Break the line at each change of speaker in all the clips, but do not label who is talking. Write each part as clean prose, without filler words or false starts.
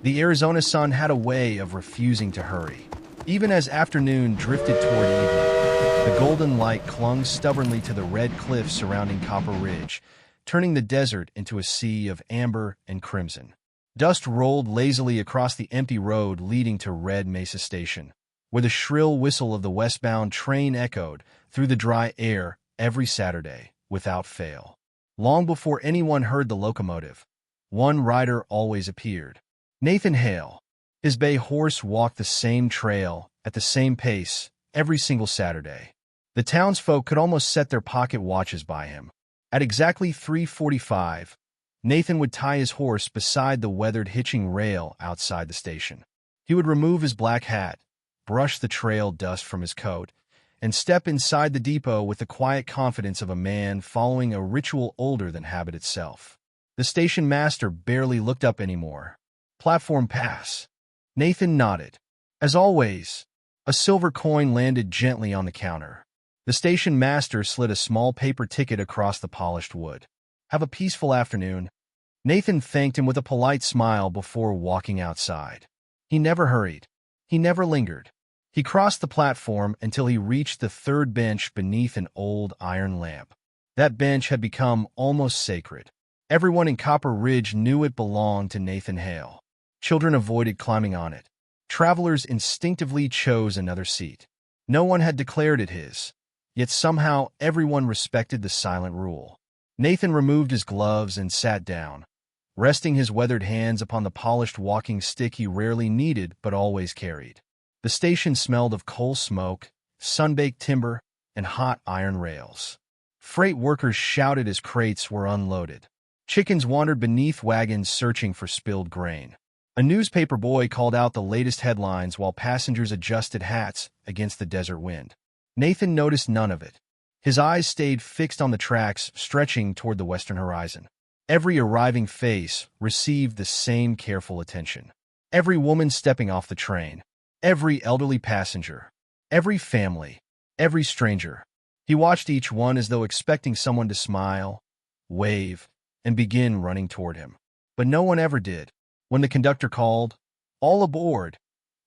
The Arizona sun had a way of refusing to hurry. Even as afternoon drifted toward evening, the golden light clung stubbornly to the red cliffs surrounding Copper Ridge, turning the desert into a sea of amber and crimson. Dust rolled lazily across the empty road leading to Red Mesa Station, where the shrill whistle of the westbound train echoed through the dry air every Saturday, without fail. Long before anyone heard the locomotive, one rider always appeared. Nathan Hale. His bay horse walked the same trail at the same pace every single Saturday. The townsfolk could almost set their pocket watches by him. At exactly 3:45, Nathan would tie his horse beside the weathered hitching rail outside the station. He would remove his black hat, brush the trail dust from his coat, and step inside the depot with the quiet confidence of a man following a ritual older than habit itself. The station master barely looked up anymore. Platform pass. Nathan nodded. As always, a silver coin landed gently on the counter. The station master slid a small paper ticket across the polished wood. Have a peaceful afternoon. Nathan thanked him with a polite smile before walking outside. He never hurried. He never lingered. He crossed the platform until he reached the third bench beneath an old iron lamp. That bench had become almost sacred. Everyone in Copper Ridge knew it belonged to Nathan Hale. Children avoided climbing on it. Travelers instinctively chose another seat. No one had declared it his, yet somehow everyone respected the silent rule. Nathan removed his gloves and sat down, resting his weathered hands upon the polished walking stick he rarely needed but always carried. The station smelled of coal smoke, sun-baked timber, and hot iron rails. Freight workers shouted as crates were unloaded. Chickens wandered beneath wagons searching for spilled grain. A newspaper boy called out the latest headlines while passengers adjusted hats against the desert wind. Nathan noticed none of it. His eyes stayed fixed on the tracks stretching toward the western horizon. Every arriving face received the same careful attention. Every woman stepping off the train, every elderly passenger, every family, every stranger. He watched each one as though expecting someone to smile, wave, and begin running toward him. But no one ever did. When the conductor called, "All aboard,"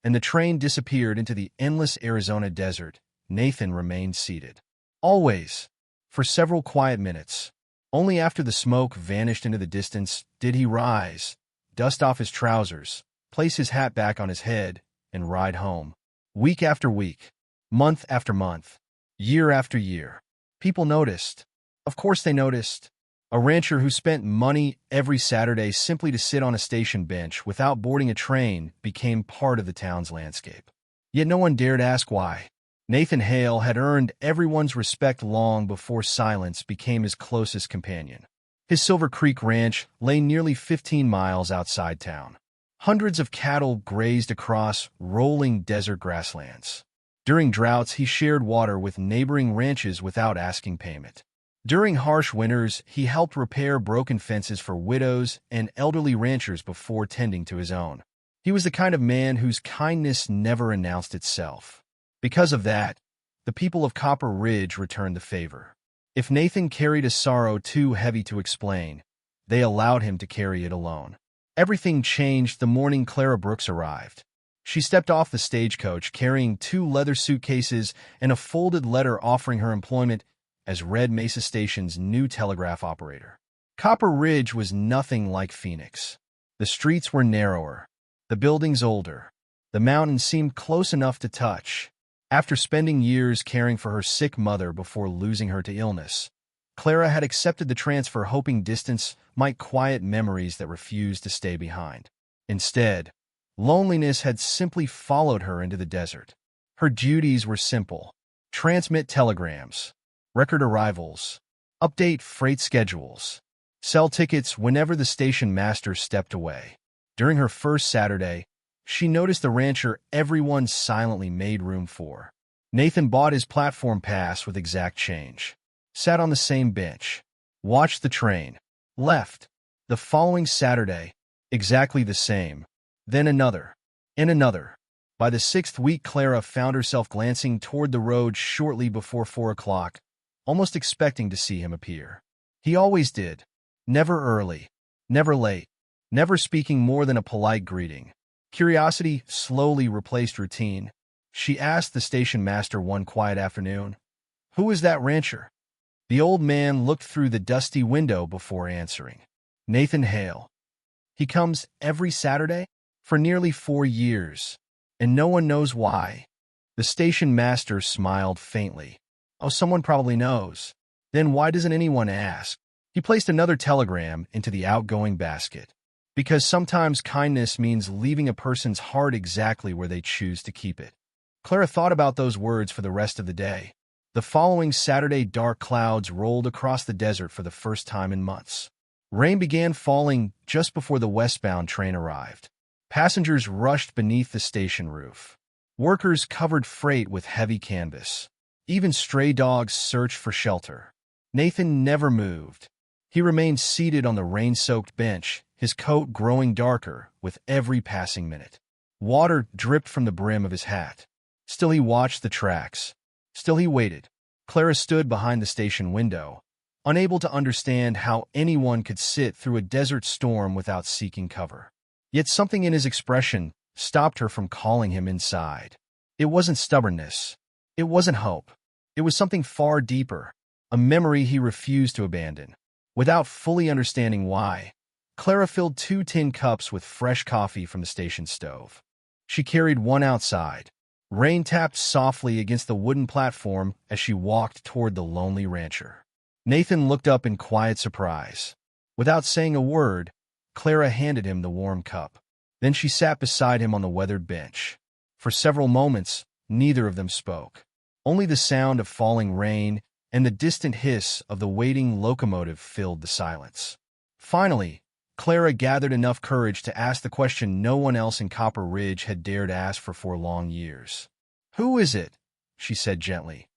and the train disappeared into the endless Arizona desert, Nathan remained seated. Always, for several quiet minutes. Only after the smoke vanished into the distance did he rise, dust off his trousers, place his hat back on his head, and ride home. Week after week, month after month, year after year. People noticed. Of course they noticed. A rancher who spent money every Saturday simply to sit on a station bench without boarding a train became part of the town's landscape. Yet no one dared ask why. Nathan Hale had earned everyone's respect long before silence became his closest companion. His Silver Creek Ranch lay nearly 15 miles outside town. Hundreds of cattle grazed across rolling desert grasslands. During droughts, he shared water with neighboring ranches without asking payment. During harsh winters, he helped repair broken fences for widows and elderly ranchers before tending to his own. He was the kind of man whose kindness never announced itself. Because of that, the people of Copper Ridge returned the favor. If Nathan carried a sorrow too heavy to explain, they allowed him to carry it alone. Everything changed the morning Clara Brooks arrived. She stepped off the stagecoach carrying 2 leather suitcases and a folded letter offering her employment as Red Mesa Station's new telegraph operator. Copper Ridge was nothing like Phoenix. The streets were narrower, the buildings older. The mountains seemed close enough to touch. After spending years caring for her sick mother before losing her to illness, Clara had accepted the transfer hoping distance might quiet memories that refused to stay behind. Instead, loneliness had simply followed her into the desert. Her duties were simple: transmit telegrams, record arrivals, update freight schedules, sell tickets whenever the station master stepped away. During her first Saturday, she noticed the rancher everyone silently made room for. Nathan bought his platform pass with exact change, sat on the same bench, watched the train, left. The following Saturday, exactly the same, then another, and another. By the 6th week, Clara found herself glancing toward the road shortly before 4 o'clock, almost expecting to see him appear. He always did. Never early, never late, never speaking more than a polite greeting. Curiosity slowly replaced routine. She asked the station master one quiet afternoon, "Who is that rancher?" The old man looked through the dusty window before answering. "Nathan Hale. He comes every Saturday for nearly 4 years, and no one knows why." The station master smiled faintly. "Oh, someone probably knows. Then why doesn't anyone ask?" He placed another telegram into the outgoing basket. Because sometimes kindness means leaving a person's heart exactly where they choose to keep it. Clara thought about those words for the rest of the day. The following Saturday, dark clouds rolled across the desert for the first time in months. Rain began falling just before the westbound train arrived. Passengers rushed beneath the station roof. Workers covered freight with heavy canvas. Even stray dogs searched for shelter. Nathan never moved. He remained seated on the rain-soaked bench, his coat growing darker with every passing minute. Water dripped from the brim of his hat. Still he watched the tracks. Still he waited. Clara stood behind the station window, unable to understand how anyone could sit through a desert storm without seeking cover. Yet something in his expression stopped her from calling him inside. It wasn't stubbornness. It wasn't hope. It was something far deeper, a memory he refused to abandon. Without fully understanding why, Clara filled 2 tin cups with fresh coffee from the station stove. She carried one outside. Rain tapped softly against the wooden platform as she walked toward the lonely rancher. Nathan looked up in quiet surprise. Without saying a word, Clara handed him the warm cup. Then she sat beside him on the weathered bench. For several moments, neither of them spoke. Only the sound of falling rain and the distant hiss of the waiting locomotive filled the silence. Finally, Clara gathered enough courage to ask the question no one else in Copper Ridge had dared ask for 4 long years. "Who is it," she said gently,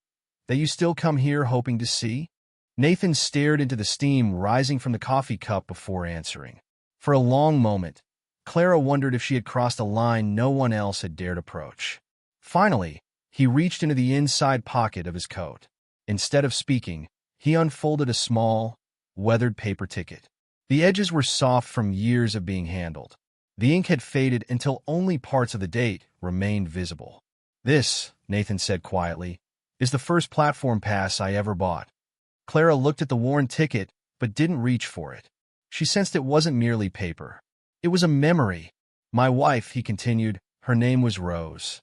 "that you still come here hoping to see?" Nathan stared into the steam rising from the coffee cup before answering. For a long moment, Clara wondered if she had crossed a line no one else had dared approach. Finally, he reached into the inside pocket of his coat. Instead of speaking, he unfolded a small, weathered paper ticket. The edges were soft from years of being handled. The ink had faded until only parts of the date remained visible. "This," Nathan said quietly, "is the first platform pass I ever bought." Clara looked at the worn ticket, but didn't reach for it. She sensed it wasn't merely paper. It was a memory. "My wife," he continued, "her name was Rose."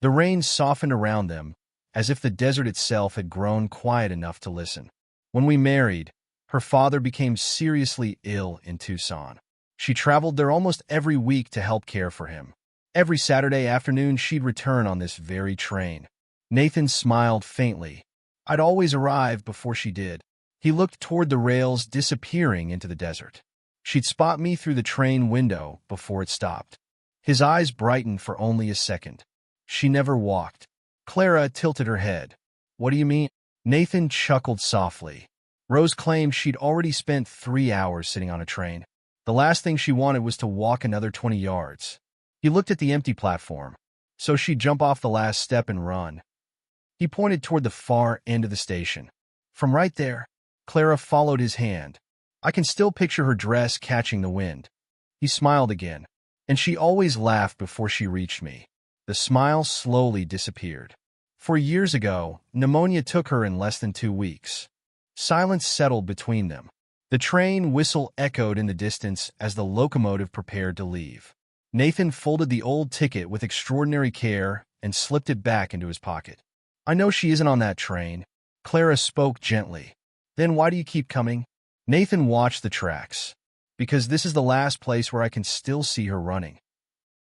The rain softened around them, as if the desert itself had grown quiet enough to listen. "When we married, her father became seriously ill in Tucson. She traveled there almost every week to help care for him. Every Saturday afternoon she'd return on this very train." Nathan smiled faintly. "I'd always arrive before she did." He looked toward the rails disappearing into the desert. "She'd spot me through the train window before it stopped." His eyes brightened for only a second. "She never walked." Clara tilted her head. "What do you mean?" Nathan chuckled softly. "Rose claimed she'd already spent 3 hours sitting on a train. The last thing she wanted was to walk another 20 yards. He looked at the empty platform. So she'd jump off the last step and run." He pointed toward the far end of the station. "From right there." Clara followed his hand. "I can still picture her dress catching the wind." He smiled again. "And she always laughed before she reached me." The smile slowly disappeared. "4 years ago, pneumonia took her in less than 2 weeks." Silence settled between them. The train whistle echoed in the distance as the locomotive prepared to leave. Nathan folded the old ticket with extraordinary care and slipped it back into his pocket. "I know she isn't on that train." Clara spoke gently. "Then why do you keep coming?" Nathan watched the tracks. "Because this is the last place where I can still see her running."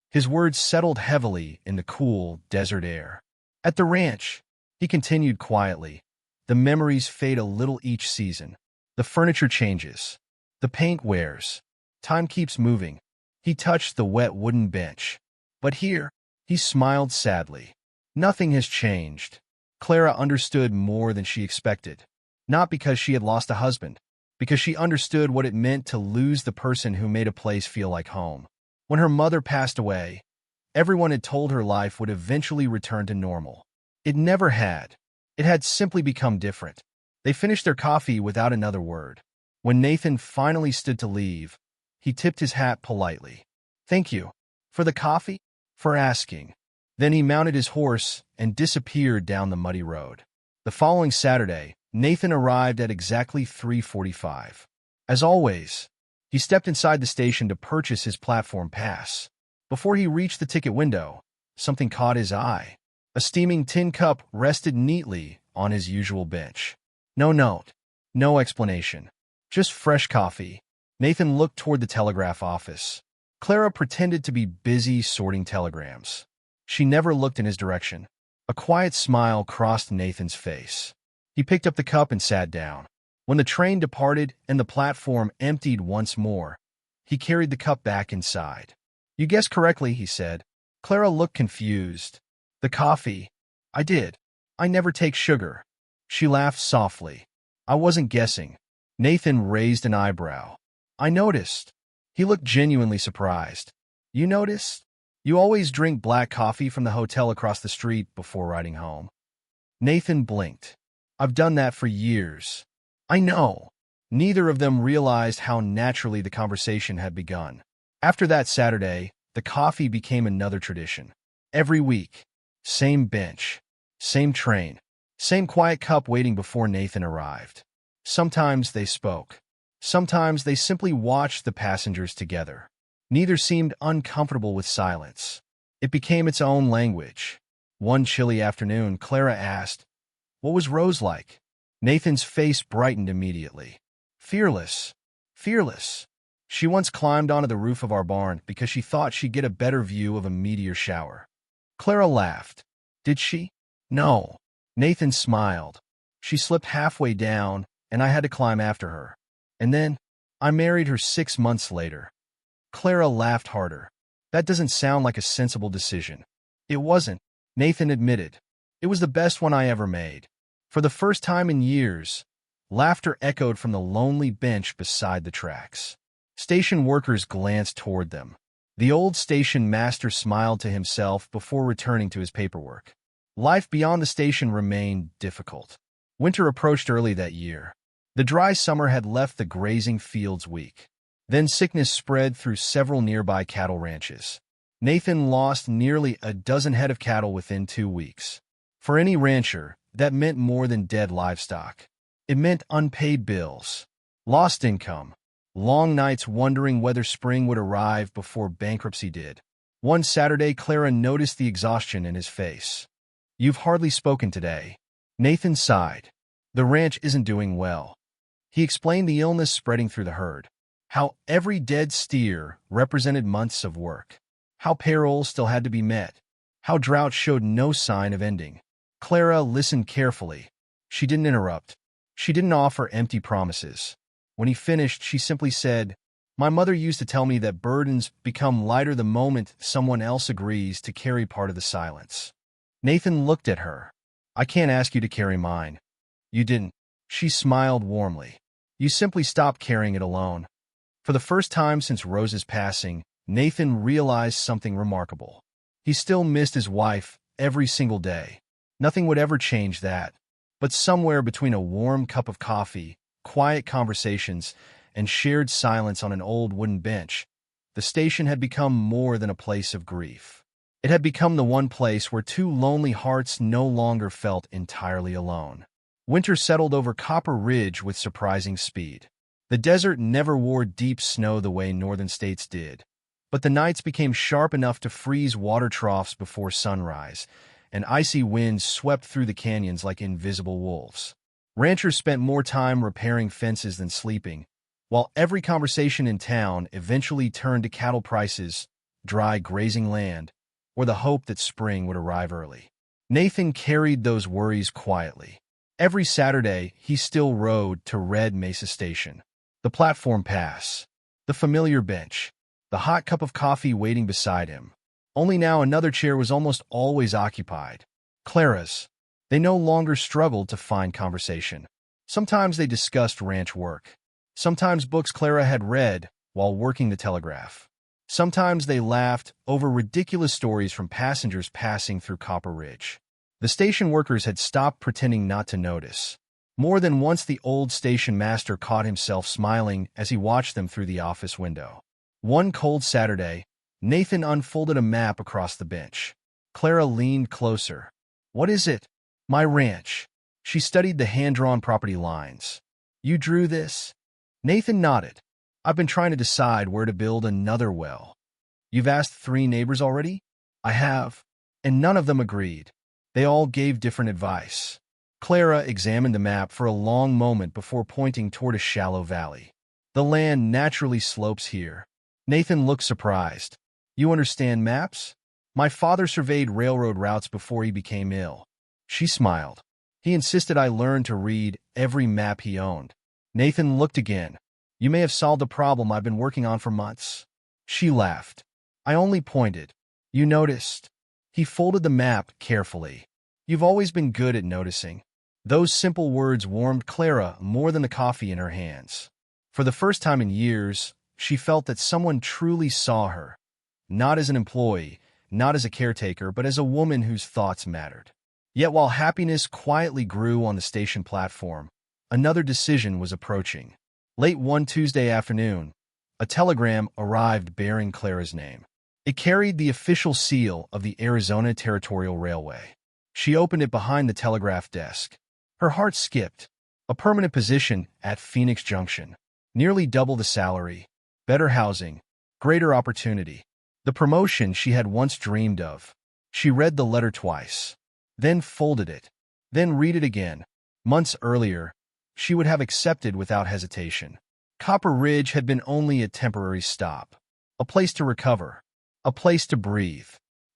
His words settled heavily in the cool, desert air. "At the ranch," he continued quietly, "the memories fade a little each season. The furniture changes. The paint wears. Time keeps moving." He touched the wet wooden bench. "But here," he smiled sadly, "nothing has changed." Clara understood more than she expected. Not because she had lost a husband, because she understood what it meant to lose the person who made a place feel like home. When her mother passed away, everyone had told her life would eventually return to normal. It never had. It had simply become different. They finished their coffee without another word. When Nathan finally stood to leave, He tipped his hat politely. "Thank you. For the coffee?" "For asking." Then he mounted his horse and disappeared down the muddy road. The following Saturday, Nathan arrived at exactly 3:45. As always, he stepped inside the station to purchase his platform pass. Before he reached the ticket window, something caught his eye. A steaming tin cup rested neatly on his usual bench. No note, no explanation, just fresh coffee. Nathan looked toward the telegraph office. Clara pretended to be busy sorting telegrams. She never looked in his direction. A quiet smile crossed Nathan's face. He picked up the cup and sat down. When the train departed and the platform emptied once more, he carried the cup back inside. "You guessed correctly," he said. Clara looked confused. "The coffee." "I did. I never take sugar." She laughed softly. "I wasn't guessing." Nathan raised an eyebrow. "I noticed." He looked genuinely surprised. "You noticed? You always drink black coffee from the hotel across the street before riding home." Nathan blinked. "I've done that for years." "I know." Neither of them realized how naturally the conversation had begun. After that Saturday, the coffee became another tradition. Every week, same bench, same train, same quiet cup waiting before Nathan arrived. Sometimes they spoke. Sometimes they simply watched the passengers together. Neither seemed uncomfortable with silence. It became its own language. One chilly afternoon, Clara asked, "What was Rose like?" Nathan's face brightened immediately. "Fearless. Fearless. She once climbed onto the roof of our barn because she thought she'd get a better view of a meteor shower." Clara laughed. "Did she?" "No." Nathan smiled. "She slipped halfway down, and I had to climb after her. And then, I married her 6 months later." Clara laughed harder. "That doesn't sound like a sensible decision." "It wasn't," Nathan admitted. "It was the best one I ever made." For the first time in years, laughter echoed from the lonely bench beside the tracks. Station workers glanced toward them. The old station master smiled to himself before returning to his paperwork. Life beyond the station remained difficult. Winter approached early that year. The dry summer had left the grazing fields weak. Then sickness spread through several nearby cattle ranches. Nathan lost nearly a dozen head of cattle within 2 weeks. For any rancher, that meant more than dead livestock. It meant unpaid bills, lost income, long nights wondering whether spring would arrive before bankruptcy did. One Saturday, Clara noticed the exhaustion in his face. "You've hardly spoken today." Nathan sighed. "The ranch isn't doing well." He explained the illness spreading through the herd, how every dead steer represented months of work, how payrolls still had to be met, how drought showed no sign of ending. Clara listened carefully. She didn't interrupt. She didn't offer empty promises. When he finished, she simply said, "My mother used to tell me that burdens become lighter the moment someone else agrees to carry part of the silence." Nathan looked at her. "I can't ask you to carry mine." "You didn't." She smiled warmly. "You simply stopped carrying it alone." For the first time since Rose's passing, Nathan realized something remarkable. He still missed his wife every single day. Nothing would ever change that. But somewhere between a warm cup of coffee, quiet conversations, and shared silence on an old wooden bench, the station had become more than a place of grief. It had become the one place where two lonely hearts no longer felt entirely alone. Winter settled over Copper Ridge with surprising speed. The desert never wore deep snow the way northern states did, but the nights became sharp enough to freeze water troughs before sunrise, and icy winds swept through the canyons like invisible wolves. Ranchers spent more time repairing fences than sleeping, while every conversation in town eventually turned to cattle prices, dry grazing land, or the hope that spring would arrive early. Nathan carried those worries quietly. Every Saturday, he still rode to Red Mesa Station. The platform pass, the familiar bench, the hot cup of coffee waiting beside him. Only now another chair was almost always occupied. Clara's. They no longer struggled to find conversation. Sometimes they discussed ranch work. Sometimes books Clara had read while working the telegraph. Sometimes they laughed over ridiculous stories from passengers passing through Copper Ridge. The station workers had stopped pretending not to notice. More than once the old station master caught himself smiling as he watched them through the office window. One cold Saturday, Nathan unfolded a map across the bench. Clara leaned closer. "What is it?" "My ranch." She studied the hand-drawn property lines. "You drew this?" Nathan nodded. "I've been trying to decide where to build another well." "You've asked 3 neighbors already?" "I have. And none of them agreed. They all gave different advice." Clara examined the map for a long moment before pointing toward a shallow valley. "The land naturally slopes here." Nathan looked surprised. "You understand maps?" "My father surveyed railroad routes before he became ill." She smiled. "He insisted I learn to read every map he owned." Nathan looked again. "You may have solved a problem I've been working on for months." She laughed. "I only pointed. You noticed." He folded the map carefully. "You've always been good at noticing." Those simple words warmed Clara more than the coffee in her hands. For the first time in years, she felt that someone truly saw her, not as an employee, not as a caretaker, but as a woman whose thoughts mattered. Yet while happiness quietly grew on the station platform, another decision was approaching. Late one Tuesday afternoon, a telegram arrived bearing Clara's name. It carried the official seal of the Arizona Territorial Railway. She opened it behind the telegraph desk. Her heart skipped. A permanent position at Phoenix Junction. Nearly double the salary. Better housing. Greater opportunity. The promotion she had once dreamed of. She read the letter twice. Then folded it. Then read it again. Months earlier, she would have accepted without hesitation. Copper Ridge had been only a temporary stop. A place to recover. A place to breathe.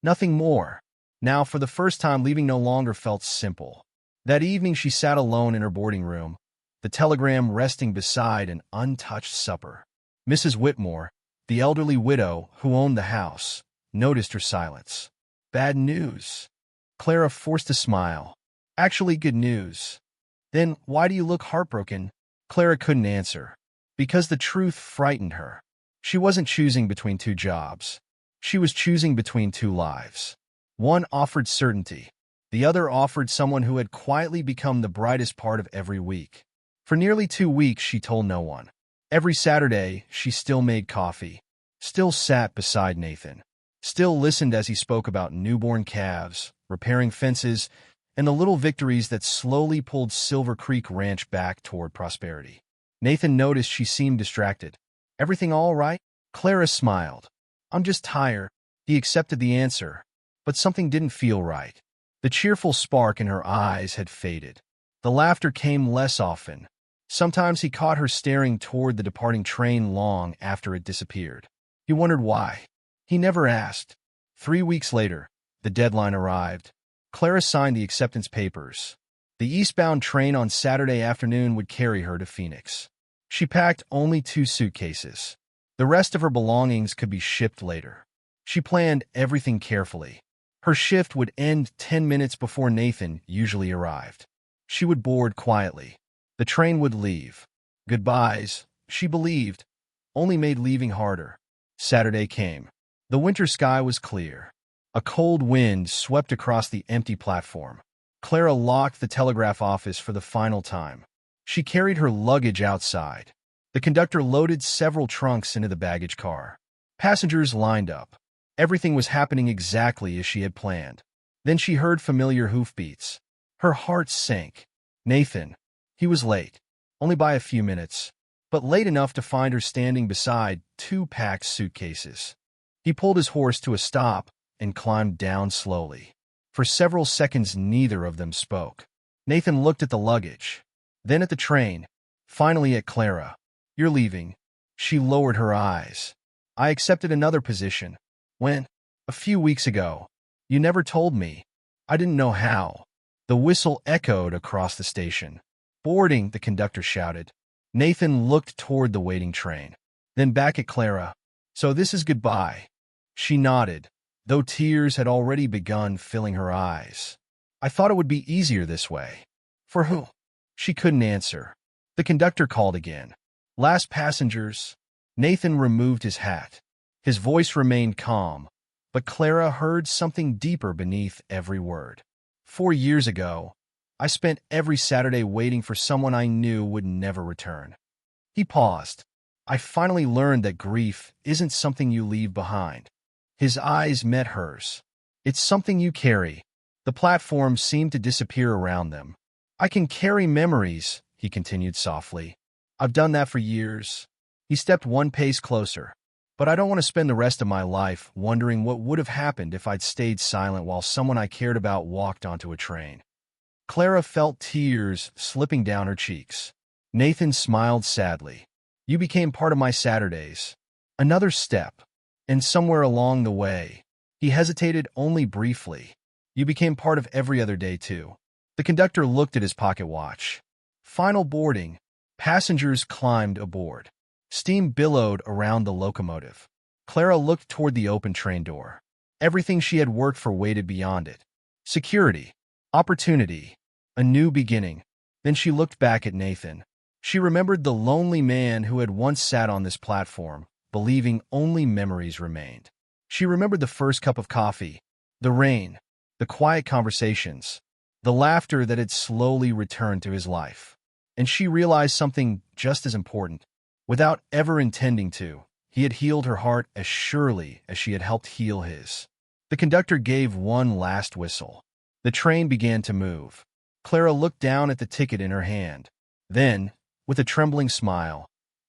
Nothing more. Now, for the first time, leaving no longer felt simple. That evening she sat alone in her boarding room, the telegram resting beside an untouched supper. Mrs. Whitmore, the elderly widow who owned the house, noticed her silence. "Bad news." Clara forced a smile. "Actually good news." "Then why do you look heartbroken?" Clara couldn't answer. Because the truth frightened her. She wasn't choosing between 2 jobs. She was choosing between 2 lives. One offered certainty. The other offered someone who had quietly become the brightest part of every week. For nearly 2 weeks, she told no one. Every Saturday, she still made coffee, still sat beside Nathan, still listened as he spoke about newborn calves, repairing fences, and the little victories that slowly pulled Silver Creek Ranch back toward prosperity. Nathan noticed she seemed distracted. "Everything all right?" Clara smiled. "I'm just tired." He accepted the answer, but something didn't feel right. The cheerful spark in her eyes had faded. The laughter came less often. Sometimes he caught her staring toward the departing train long after it disappeared. He wondered why. He never asked. 3 weeks later, the deadline arrived. Clara signed the acceptance papers. The eastbound train on Saturday afternoon would carry her to Phoenix. She packed only 2 suitcases. The rest of her belongings could be shipped later. She planned everything carefully. Her shift would end 10 minutes before Nathan usually arrived. She would board quietly. The train would leave. Goodbyes, she believed, only made leaving harder. Saturday came. The winter sky was clear. A cold wind swept across the empty platform. Clara locked the telegraph office for the final time. She carried her luggage outside. The conductor loaded several trunks into the baggage car. Passengers lined up. Everything was happening exactly as she had planned. Then she heard familiar hoofbeats. Her heart sank. Nathan. He was late. Only by a few minutes. But late enough to find her standing beside 2 packed suitcases. He pulled his horse to a stop and climbed down slowly. For several seconds, neither of them spoke. Nathan looked at the luggage, then at the train, finally at Clara. "You're leaving." She lowered her eyes. "I accepted another position." "When?" "A few weeks ago." "You never told me." "I didn't know how." The whistle echoed across the station. "Boarding," the conductor shouted. Nathan looked toward the waiting train, then back at Clara. "So this is goodbye." She nodded, though tears had already begun filling her eyes. "I thought it would be easier this way." "For who?" She couldn't answer. The conductor called again. "Last passengers." Nathan removed his hat. His voice remained calm, but Clara heard something deeper beneath every word. 4 years ago, I spent every Saturday waiting for someone I knew would never return." He paused. I finally learned that grief isn't something you leave behind. His eyes met hers. It's something you carry. The platform seemed to disappear around them. I can carry memories, he continued softly. I've done that for years. He stepped one pace closer. But I don't want to spend the rest of my life wondering what would have happened if I'd stayed silent while someone I cared about walked onto a train. Clara felt tears slipping down her cheeks. Nathan smiled sadly. You became part of my Saturdays. Another step. And somewhere along the way, he hesitated only briefly. You became part of every other day, too. The conductor looked at his pocket watch. Final boarding. Passengers climbed aboard. Steam billowed around the locomotive. Clara looked toward the open train door. Everything she had worked for waited beyond it. Security. Opportunity. A new beginning. Then she looked back at Nathan. She remembered the lonely man who had once sat on this platform, believing only memories remained. She remembered the first cup of coffee, the rain, the quiet conversations, the laughter that had slowly returned to his life. And she realized something just as important. Without ever intending to, he had healed her heart as surely as she had helped heal his. The conductor gave one last whistle. The train began to move. Clara looked down at the ticket in her hand. Then, with a trembling smile,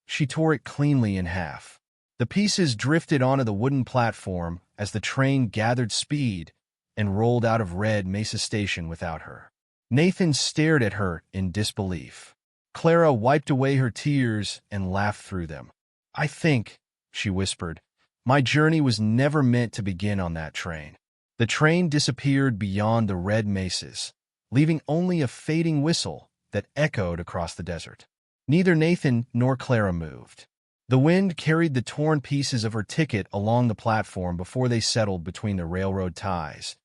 she tore it cleanly in half. The pieces drifted onto the wooden platform as the train gathered speed and rolled out of Red Mesa Station without her. Nathan stared at her in disbelief. Clara wiped away her tears and laughed through them. I think, she whispered, my journey was never meant to begin on that train. The train disappeared beyond the red mesas, leaving only a fading whistle that echoed across the desert. Neither Nathan nor Clara moved. The wind carried the torn pieces of her ticket along the platform before they settled between the railroad ties,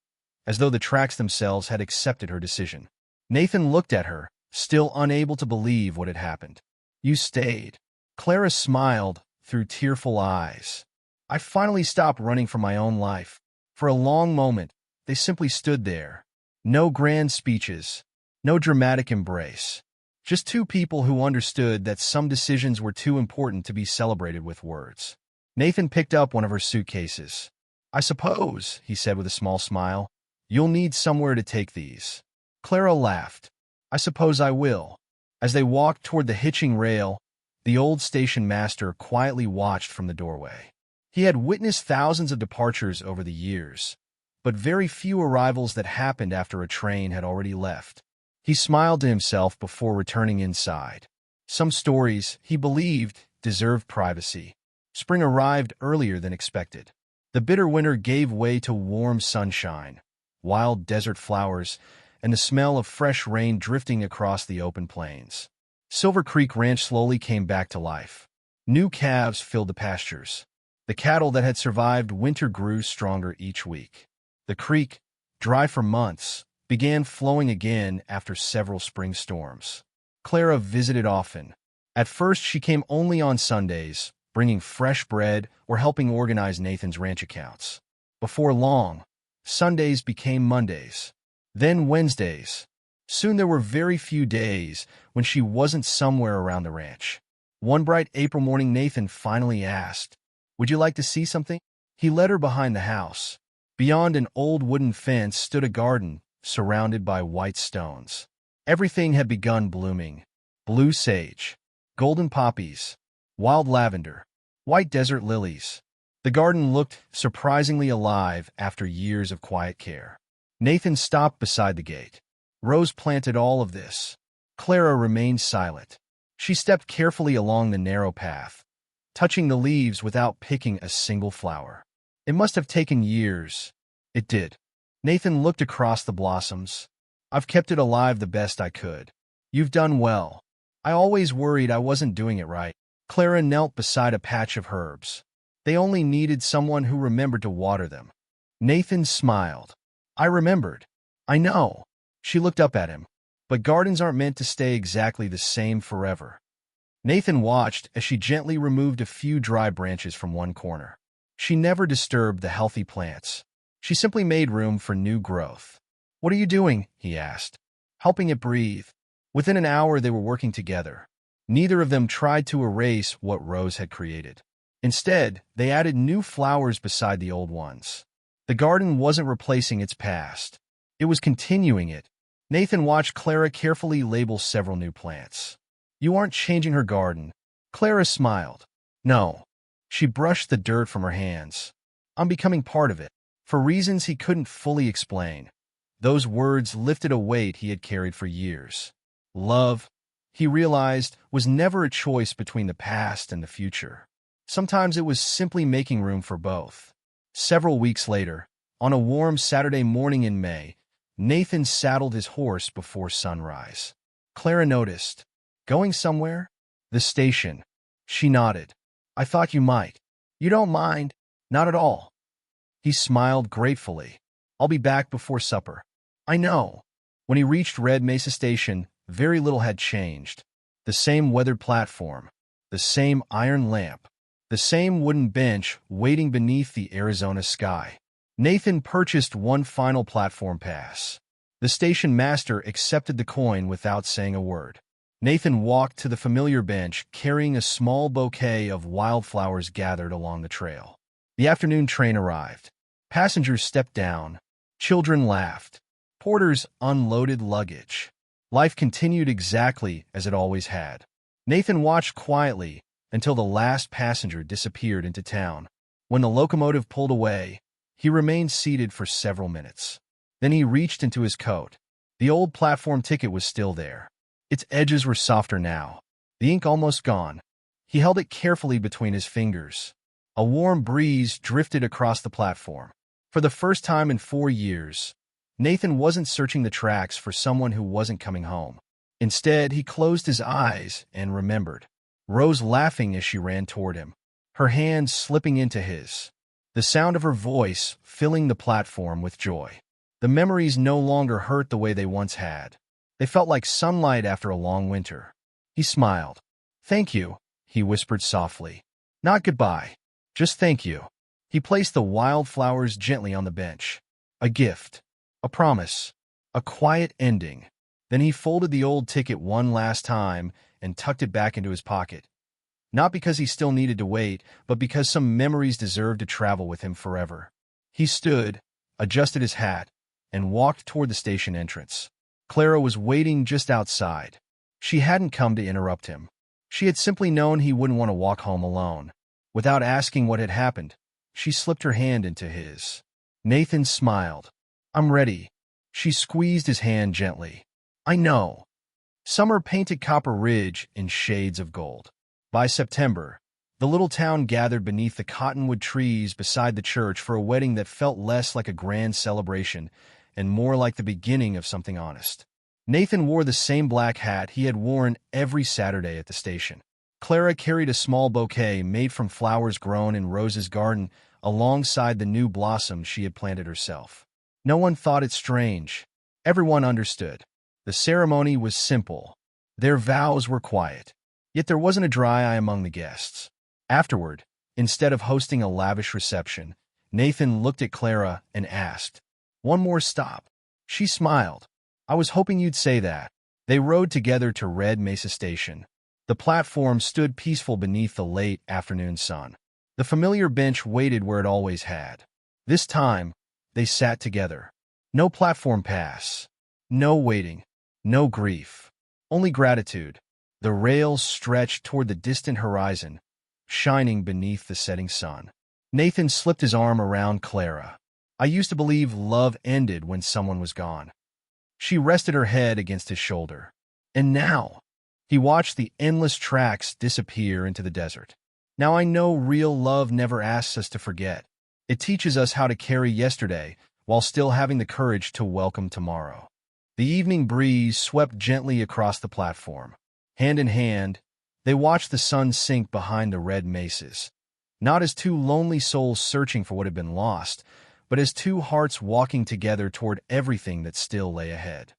as though the tracks themselves had accepted her decision. Nathan looked at her, still unable to believe what had happened. You stayed. Clara smiled through tearful eyes. I finally stopped running for my own life. For a long moment, they simply stood there. No grand speeches, no dramatic embrace. Just two people who understood that some decisions were too important to be celebrated with words. Nathan picked up one of her suitcases. I suppose, he said with a small smile, you'll need somewhere to take these. Clara laughed. I suppose I will. As they walked toward the hitching rail, the old station master quietly watched from the doorway. He had witnessed thousands of departures over the years, but very few arrivals that happened after a train had already left. He smiled to himself before returning inside. Some stories, he believed, deserved privacy. Spring arrived earlier than expected. The bitter winter gave way to warm sunshine, wild desert flowers, and the smell of fresh rain drifting across the open plains. Silver Creek Ranch slowly came back to life. New calves filled the pastures. The cattle that had survived winter grew stronger each week. The creek, dry for months, began flowing again after several spring storms. Clara visited often. At first, she came only on Sundays, bringing fresh bread or helping organize Nathan's ranch accounts. Before long, Sundays became Mondays. Then Wednesdays. Soon there were very few days when she wasn't somewhere around the ranch. One bright April morning, Nathan finally asked, Would you like to see something? He led her behind the house. Beyond an old wooden fence stood a garden surrounded by white stones. Everything had begun blooming. Blue sage, golden poppies, wild lavender, white desert lilies. The garden looked surprisingly alive after years of quiet care. Nathan stopped beside the gate. Rose planted all of this. Clara remained silent. She stepped carefully along the narrow path, touching the leaves without picking a single flower. It must have taken years. It did. Nathan looked across the blossoms. I've kept it alive the best I could. You've done well. I always worried I wasn't doing it right. Clara knelt beside a patch of herbs. They only needed someone who remembered to water them. Nathan smiled. I remembered. I know. She looked up at him. But gardens aren't meant to stay exactly the same forever. Nathan watched as she gently removed a few dry branches from one corner. She never disturbed the healthy plants. She simply made room for new growth. What are you doing? He asked. Helping it breathe. Within an hour, they were working together. Neither of them tried to erase what Rose had created. Instead, they added new flowers beside the old ones. The garden wasn't replacing its past. It was continuing it. Nathan watched Clara carefully label several new plants. "You aren't changing her garden." Clara smiled. "No." She brushed the dirt from her hands. "I'm becoming part of it." For reasons he couldn't fully explain, those words lifted a weight he had carried for years. Love, he realized, was never a choice between the past and the future. Sometimes it was simply making room for both. Several weeks later, on a warm Saturday morning in May, Nathan saddled his horse before sunrise. Clara noticed. "Going somewhere?" "The station." She nodded. "I thought you might." "You don't mind?" "Not at all." He smiled gratefully. "I'll be back before supper." "I know." When he reached Red Mesa Station, very little had changed. The same weathered platform, the same iron lamp, the same wooden bench waiting beneath the Arizona sky. Nathan purchased one final platform pass. The station master accepted the coin without saying a word. Nathan walked to the familiar bench, carrying a small bouquet of wildflowers gathered along the trail. The afternoon train arrived. Passengers stepped down. Children laughed. Porters unloaded luggage. Life continued exactly as it always had. Nathan watched quietly until the last passenger disappeared into town. When the locomotive pulled away, he remained seated for several minutes. Then he reached into his coat. The old platform ticket was still there. Its edges were softer now, the ink almost gone. He held it carefully between his fingers. A warm breeze drifted across the platform. For the first time in 4 years, Nathan wasn't searching the tracks for someone who wasn't coming home. Instead, he closed his eyes and remembered. Rose laughing as she ran toward him, her hand slipping into his. The sound of her voice filling the platform with joy. The memories no longer hurt the way they once had. They felt like sunlight after a long winter. He smiled. "Thank you," he whispered softly. "Not goodbye. Just thank you." He placed the wildflowers gently on the bench. A gift. A promise. A quiet ending. Then he folded the old ticket one last time and tucked it back into his pocket. Not because he still needed to wait, but because some memories deserved to travel with him forever. He stood, adjusted his hat, and walked toward the station entrance. Clara was waiting just outside. She hadn't come to interrupt him. She had simply known he wouldn't want to walk home alone. Without asking what had happened, she slipped her hand into his. Nathan smiled. "I'm ready." She squeezed his hand gently. "I know." Summer painted Copper Ridge in shades of gold. By September, the little town gathered beneath the cottonwood trees beside the church for a wedding that felt less like a grand celebration and more like the beginning of something honest. Nathan wore the same black hat he had worn every Saturday at the station. Clara carried a small bouquet made from flowers grown in Rose's garden alongside the new blossoms she had planted herself. No one thought it strange. Everyone understood. The ceremony was simple. Their vows were quiet. Yet there wasn't a dry eye among the guests. Afterward, instead of hosting a lavish reception, Nathan looked at Clara and asked, "One more stop?" She smiled. "I was hoping you'd say that." They rode together to Red Mesa Station. The platform stood peaceful beneath the late afternoon sun. The familiar bench waited where it always had. This time, they sat together. No platform pass. No waiting. No grief. Only gratitude. The rails stretched toward the distant horizon, shining beneath the setting sun. Nathan slipped his arm around Clara. "I used to believe love ended when someone was gone." She rested her head against his shoulder. And now, he watched the endless tracks disappear into the desert. "Now I know real love never asks us to forget. It teaches us how to carry yesterday while still having the courage to welcome tomorrow." The evening breeze swept gently across the platform. Hand in hand, they watched the sun sink behind the red mesas, not as two lonely souls searching for what had been lost, but as two hearts walking together toward everything that still lay ahead.